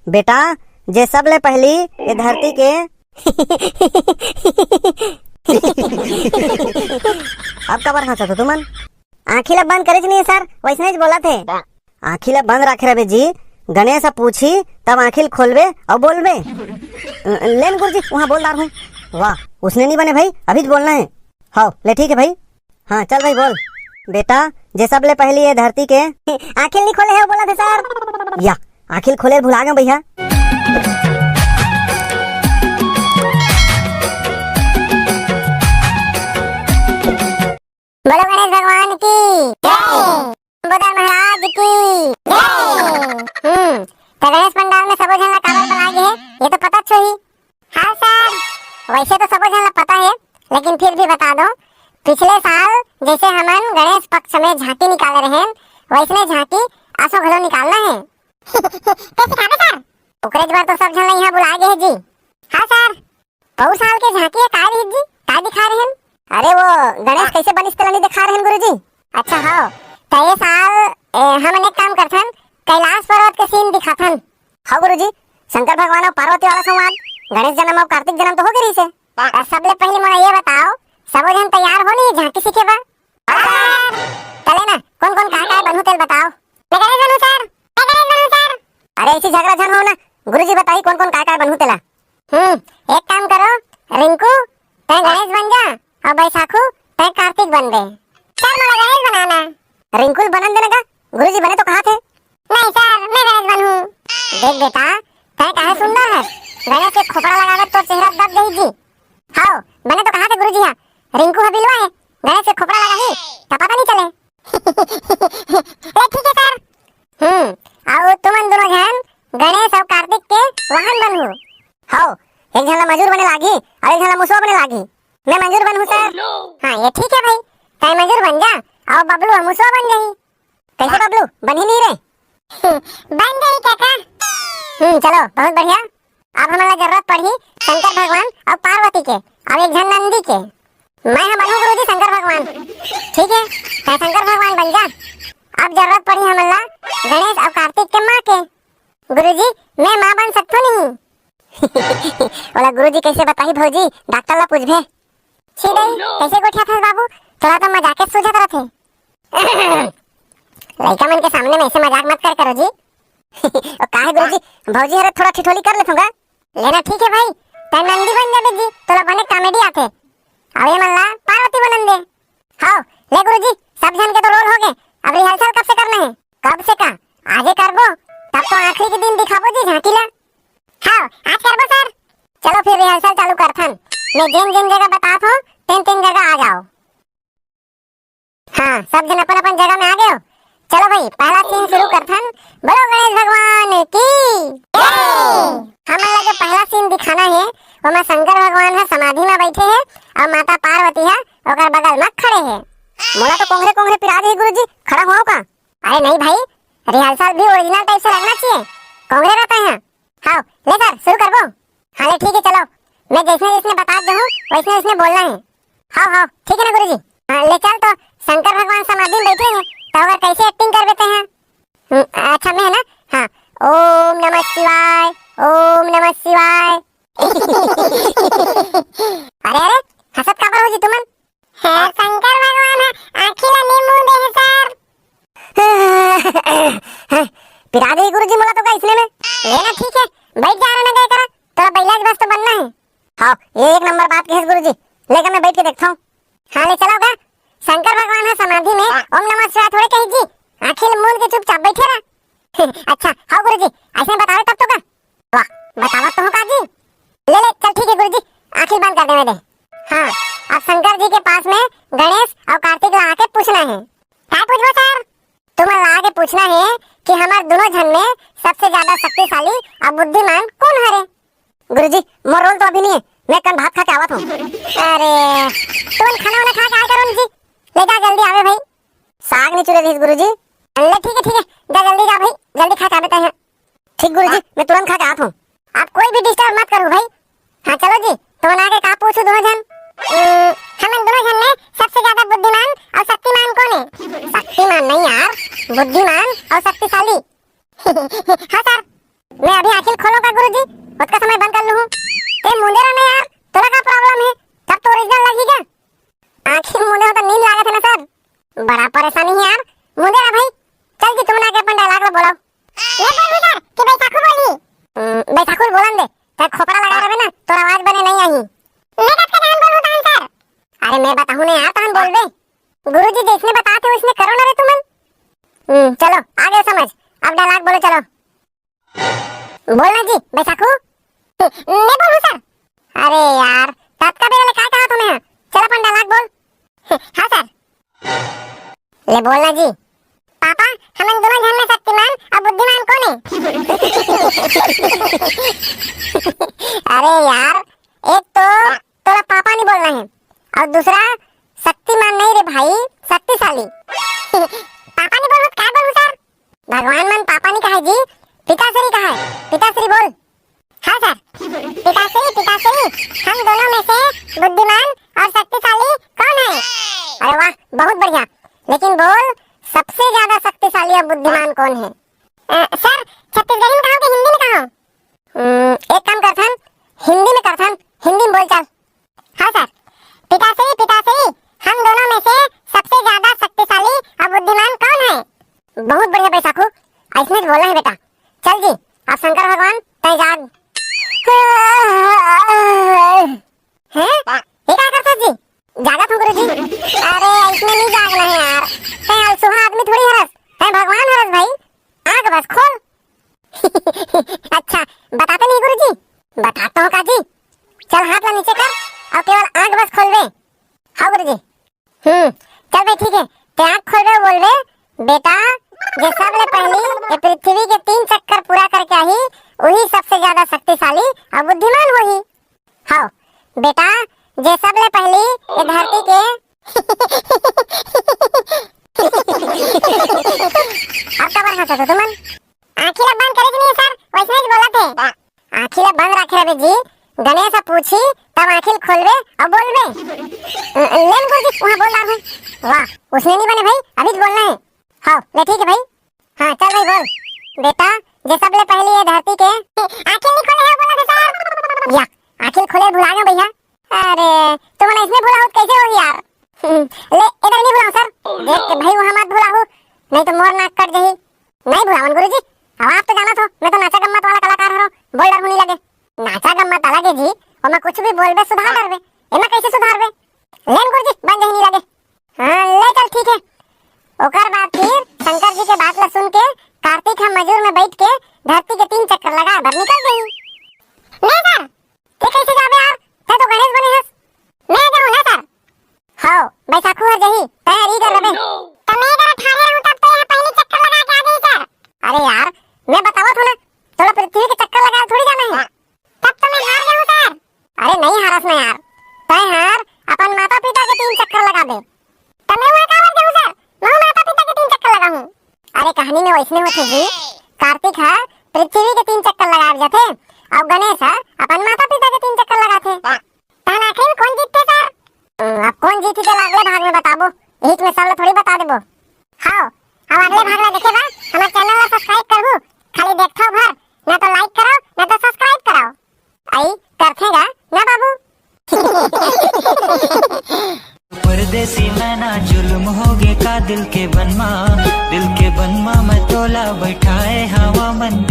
बेटा जे सब ले पहली ये धरती के अब कबर हंसा तो तुमन आँखी ला बंद करे नहीं सर, वैसने ही बोला थे आँखी ला बंद रखे रहे जी। गणेश पूछी तब आँखिल खोलबे और बोलबे। लेन गुरुजी वहाँ बोलदार हूँ। वाह उसने नहीं बने भाई, अभी तो बोलना है। हाँ ले ठीक है भाई, हाँ चल भाई बोल। बेटा जे सब ले पहली ये धरती के आँखिल नहीं खोले है बोला थे सर। या आँखिल खोले भुला गए भैया। बोलो गणेश भगवान की जय, बुद्ध महाराज की जय। तो गणेश पंडाल में सबो झन ला काबर बनाए है ये तो पता छो ही। हाँ सर, वैसे तो सबो झन ला पता है, लेकिन फिर भी बता दो। पिछले साल जैसे हमन गणेश पक्ष में झांकी निकाले रहे, वैसने झांकी आसो घलो निकालना है। कैसे खाना सर? ओकरे बार तो सब झन ला यहाँ बुलाए गए जी। हाँ सर, बहुत साल के झांकी काय रही जी, काय दिखा रहे हैं? अरे वो गणेश कैसे बनिस तला नहीं दिखा रहे हैं गुरुजी। अच्छा हाँ, तो ये साल हम एक काम करथन, कैलाश पर्वत के सीन दिखाथन। हाँ गुरुजी, शंकर भगवान और पार्वती वाला संवाद, गणेश जन्म और कार्तिक जन्म तो हो गई से। सबले पहले मोला ये बताओ, सबो जन तैयार हो नहीं झांकी सीखे बा? चले ना, कौन कौन काय बनू तेल बताओ। मैं गणेश बनू सर, मैं गणेश बनू सर। अरे इसी झगड़ा झन हो ना, गुरुजी बताइए कौन कौन काय बनू तेला। एक काम करो, रिंकू तय गणेश बन जा और बैसाखू तय कार्तिक बन दे। सर मोला गणेश बनाना। रिंकू बनन देना का? गुरुजी बने तो कहा थे। नहीं सर, मैं गणेश बनूं। देख बेटा, तय काहे सुंदर है, गणेश के खोपड़ा लगावे तो चेहरा दब गई जी। हाँ बने तो कहा थे गुरुजी। हाँ रिंकू हबिलवा है, गणेश के खोपड़ा लगा ही तो पता नहीं चले। ठीक है सर। आओ तुमन दोनों जन गणेश और कार्तिक के वाहन बनू। हाँ एक झन मजूर बने लागी और एक झन मुसवा बने लागी। मैं मजूर बनूं सर। हाँ ये ठीक है भाई, तय मजूर बन जा और बबलू मुसवा बन जाही। कैसे बबलू बन ही नहीं रहे? बन गई काका। चलो बहुत बढ़िया। अब हमारा जरूरत पड़ी शंकर भगवान और पार्वती के और एक झन नंदी के। मैं हम बनूं गुरुजी शंकर भगवान। ठीक है, तय शंकर भगवान बन जा। अब जरूरत पड़ी हमारा गणेश और कार्तिक के माँ के। गुरुजी मैं माँ बन सकता नहीं। बोला गुरुजी कैसे बताई भौजी, डॉक्टर ला पूछबे। छिड़े कैसे गोठिया था बाबू, थोड़ा तो मजाक सूझत रथे। लड़का मन के सामने में ऐसे मजाक मत कर करो जी। और काहे गुरुजी, भौजी हरे थोड़ा ठिठोली कर लेथूंगा। लेना ठीक है भाई, तय नंदी बन जाबे जी, तोला बने कॉमेडी आथे। अब ये मल्ला पार्वती बनन दे। हाँ ले गुरुजी, सब जन के तो रोल हो गए, अब रिहर्सल कब से करना है? कब से का? आजे करबो, तब तो आखिरी के दिन दिखाबो जी झांकी ला। हाँ आज करबो सर। चलो फिर रिहर्सल चालू करथन। मैं जिन जिन जगह बतात हूँ तीन तीन जगह आ जाओ। हाँ सब जन अपन अपन जगह में आ गए हो। चलो भाई पहला सीन शुरू करथन। बोलो गणेश भगवान की जय। हमारा जो पहला सीन दिखाना है वो में शंकर भगवान है समाधि में बैठे हैं और माता पार्वती है ओकर बगल में खड़े हैं। मोला तो कोंघरे कोंघरे पिरा दे गुरुजी, खड़ा हो का? अरे नहीं भाई, रिहर्सल भी ओरिजिनल टाइप से लगना चाहिए, कोंघरे रहता है। हाँ ले सर शुरू करबो। हाँ ले ठीक है, चलो मैं जैसे जिसने बता दूँ वैसे इसने बोलना है। हाँ हाँ ठीक है ना गुरुजी। हाँ ले चल, तो शंकर भगवान समाधि में बैठे हैं तो अगर कैसे एक्टिंग कर देते हैं? अच्छा मैं है ना। हाँ ओम नमः शिवाय, ओम नमः शिवाय। अरे अरे हसत का पर हो जी तुमन? है शंकर भगवान आखिला नींबू दे सर। पिरा दे गुरुजी मोला तो का इसने में। लेना ठीक है, बैठ जा रहा ना गए करा, तोरा बैलाज बस तो बनना है। हाँ ये एक नंबर बात कही गुरुजी, लेकर मैं बैठ के देखता हूँ। हाँ ले चलो का। शंकर भगवान है समाधि में ओम नमः शिवाय थोड़े कही जी, आखिल मूंद के चुपचाप बैठे रहा। अच्छा हाँ गुरुजी ऐसे बताओ तब तो का। वाह बतावा तो हो का जी। ले ले चल ठीक है गुरुजी, आखिल बंद कर दे दे। हाँ अब शंकर जी के पास में गणेश और कार्तिक ला के पूछना है। क्या पूछो सर? तुम्हें ला के पूछना है कि हमारे दोनों जन में सबसे ज्यादा शक्तिशाली और बुद्धिमान कौन है? गुरुजी मोर रोल तो अभी नहीं है, मैं कल भात खा के आवत हूँ। अरे तुम खाना वाना खा के आए करो जी, ले जा जल्दी आवे भाई। साग नहीं चुरे थी गुरुजी। ले ठीक है जा जल्दी जा भाई, जल्दी खा के आते हैं। ठीक गुरुजी मैं तुरंत खा के आता हूँ, आप कोई भी डिस्टर्ब मत करो भाई। हाँ चलो जी, तो आगे का पूछो दोनों जन। हम दोनों जन में सबसे ज्यादा बुद्धिमान और शक्तिमान कौन है? शक्तिमान नहीं यार, बुद्धिमान और शक्तिशाली। हाँ सर, मैं अभी आखिर उसका समय बंद कर लूं। ते मुंडेरा में यार तोरा का प्रॉब्लम है? तब तो ओरिजिनल लगी क्या? आखिर मुंडे तो नींद लागत है ना सर, बड़ा परेशानी है यार। मुंडेरा भाई चल जी, तुम ना के अपन डायलॉग बोलाओ। ये बोल सर कि बैसाखू बोली। बैसाखू बोलन दे, तब खोपड़ा लगा रहे ना तो आवाज बने नहीं आई। मैं कब का नाम बोलूं तान सर? अरे मैं बताऊं ना यार, तान बोल बे। गुरुजी जिसने बताते उसने करो ना रे तुमन। चलो आगे समझ, अब डायलॉग बोलो चलो। बोलना जी बैसाखू। मैं बोलूं सर? अरे यार तब का मेरे क्या कहा तुम्हें? चलो अपन डायलॉग बोल। हाँ सर। ले बोलना जी। पापा हम दोनों जन में शक्तिमान और बुद्धिमान कौन है? अरे यार एक तो तोरा पापा नहीं बोलना है और दूसरा शक्तिमान नहीं रे भाई, शक्तिशाली। पापा नहीं बोलूं क्या बोलूं सर? भगवान मन पापा नहीं कहा जी, पिताश्री कहा है। पिताश्री बोल। हाँ सर। पिताश्री हम दोनों में से बुद्धिमान और शक्तिशाली कौन है? अरे वाह बहुत बढ़िया, लेकिन बोल सबसे ज्यादा शक्तिशाली और बुद्धिमान कौन है? सर छत्तीसगढ़ी में कहो कि हिंदी में कहो? एक काम करथन, हिंदी में करथन, हिंदी में बोल चल। हाँ सर। पिताश्री हम दोनों में से सबसे ज्यादा शक्तिशाली और बुद्धिमान कौन है? बहुत बढ़िया बैसाखू, ऐसने बोलना है बेटा। चल जी अब शंकर भगवान तय जाग। हैं? ये क्या करता जी? जागा तुम गुरुजी? अरे इसमें नहीं जागना है यार, तय अलसुहा आदमी थोड़ी हरस, तय भगवान हरस भाई। आग बस खोल। अच्छा बताते नहीं गुरुजी? बताता हूँ काजी। चल हाथ ला नीचे कर और केवल आग बस खोल दे। हाँ गुरुजी। चल भाई ठीक है, ते आग खोल दे, बोल दे बेटा जे सबले पहली ये पृथ्वी के 3 चक्कर पूरा करके आई वही सबसे ज्यादा शक्तिशाली और बुद्धिमान वही। हाँ बेटा जे सबले पहली ये धरती के अब कबर हंसा तो तुमन आँखी ला बंद करे कि नहीं सर? वैसे ही बोला थे आँखी ला बंद रखे रे जी। गणेश पूछी तब आँखी खोलवे और बोलवे। लेन गुरुजी वहाँ बोल रहा हूँ। वाह उसने नहीं बने भाई, अभी बोलना है। हाँ ले ठीक है भाई। हाँ चल भाई बोल। बेटा जे सबले पहले ये धरती के आँखें नहीं खोले है बोला था सर। या आँखें खोले भुला गए भैया। अरे तुमने इसमें भुला हो कैसे होगी यार? ले इधर नहीं भुलाऊं सर, देख के भाई वहाँ मत भुलाओ नहीं तो मोर नाक कट जाही। नहीं भुलावन गुरुजी, अब आप तो जाना थो मैं तो नाचा गम्मत वाला कलाकार हरो, बोल डर नहीं लगे। नाचा गम्मत अलग है जी और मैं कुछ भी बोलबे सुधार करबे, एमा कैसे सुधारबे? लेन गुरुजी बन जाही नहीं लगे। हाँ ले चल ठीक है। ओकर बाद फिर शंकर जी के बात ला सुन के कार्तिक हम मजूर में बैठ के धरती के 3 चक्कर लगा भर निकल गई। नहीं सर ते कैसे जाबे यार? ते तो गणेश बने हस। मैं जाऊं ना सर? हां बैसाखू हर जही तैयारी कर रबे। तो मैं इधर ठाड़े रहूं तब तो यहां पहले चक्कर लगा के आ गई सर। अरे यार मैं बतावत हूं ना, थोड़ा पृथ्वी के चक्कर लगा थोड़ी जाना है। तब तो मैं हार जाऊं सर। अरे नहीं हारस ना यार, तय हार अपन माता पिता के 3 चक्कर लगा दे। तो मैं वहां कावर जाऊं सर? मैं माता पिता के 3 चक्कर लगाऊं। अरे कहानी में वैसने होते जी, कार्तिक है पृथ्वी के 3 चक्कर लगा जाते और गणेश है अपन माता पिता के 3 चक्कर लगाते। तहन आखिर में कौन जीतते सर? अब कौन जीती तो अगले भाग में बताबो, हित में सब थोड़ी बता देबो। हाँ अब अगले भाग में देखेबा हमारे चैनल ला सब्सक्राइब करहु, खाली देखथो भर, ना तो लाइक करो ना तो सब्सक्राइब कराओ। आई करथेगा ना बाबू? परदेसी मैना जुल्म होगे का दिल के बनमा में तोला बैठाए हवा मन